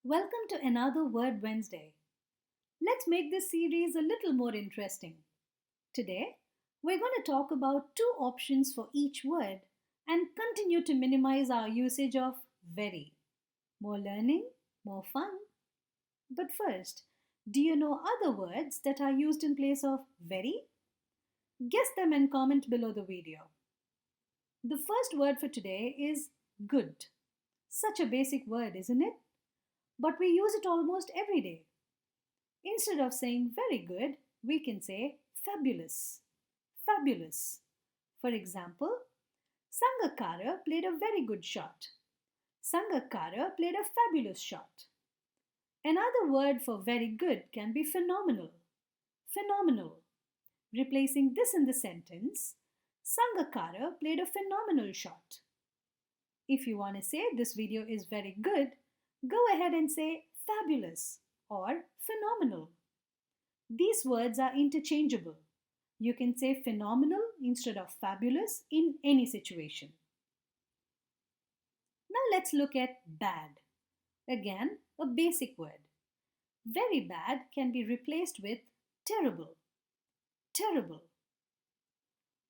Welcome to another Word Wednesday. Let's make this series a little more interesting. Today, we're going to talk about two options for each word and continue to minimize our usage of very. More learning, more fun. But first, do you know other words that are used in place of very? Guess them and comment below the video. The first word for today is good. Such a basic word, isn't it? But we use it almost every day. Instead of saying very good, we can say fabulous. Fabulous. For example, Sangakkara played a very good shot. Sangakkara played a fabulous shot. Another word for very good can be phenomenal. Phenomenal. Replacing this in the sentence, Sangakkara played a phenomenal shot. If you want to say this video is very good, go ahead and say fabulous or phenomenal. These words are interchangeable. You can say phenomenal instead of fabulous in any situation. Now let's look at bad. Again, a basic word. Very bad can be replaced with terrible. Terrible.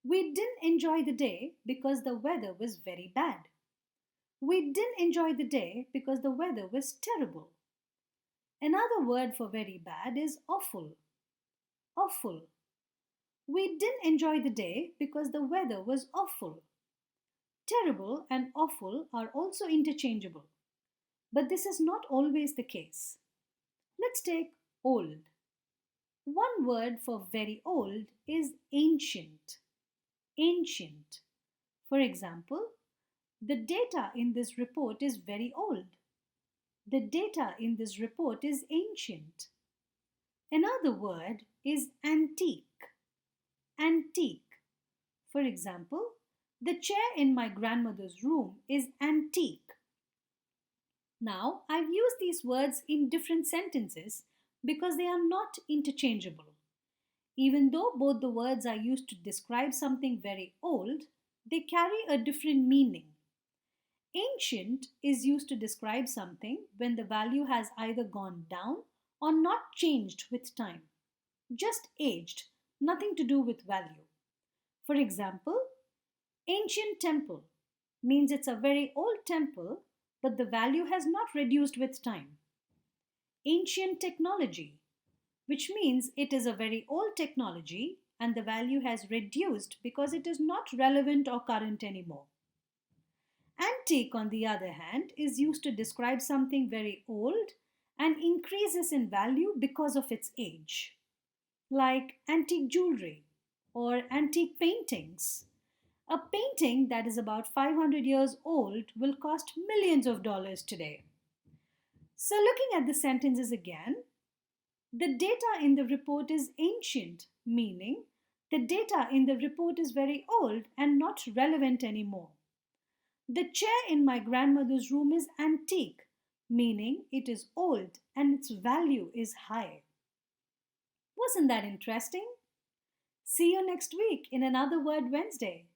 We didn't enjoy the day because the weather was very bad. We didn't enjoy the day because the weather was terrible. Another word for very bad is awful. Awful. We didn't enjoy the day because the weather was awful. Terrible and awful are also interchangeable. But this is not always the case. Let's take old. One word for very old is ancient. Ancient. For example, the data in this report is very old. The data in this report is ancient. Another word is antique. Antique. For example, the chair in my grandmother's room is antique. Now, I've used these words in different sentences because they are not interchangeable. Even though both the words are used to describe something very old, they carry a different meaning. Ancient is used to describe something when the value has either gone down or not changed with time. Just aged, nothing to do with value. For example, ancient temple means it's a very old temple, but the value has not reduced with time. Ancient technology, which means it is a very old technology and the value has reduced because it is not relevant or current anymore. Antique, on the other hand, is used to describe something very old and increases in value because of its age, like antique jewelry or antique paintings. A painting that is about 500 years old will cost millions of dollars today. So, looking at the sentences again, the data in the report is ancient, meaning the data in the report is very old and not relevant anymore. The chair in my grandmother's room is antique, meaning it is old and its value is high. Wasn't that interesting? See you next week in another Word Wednesday.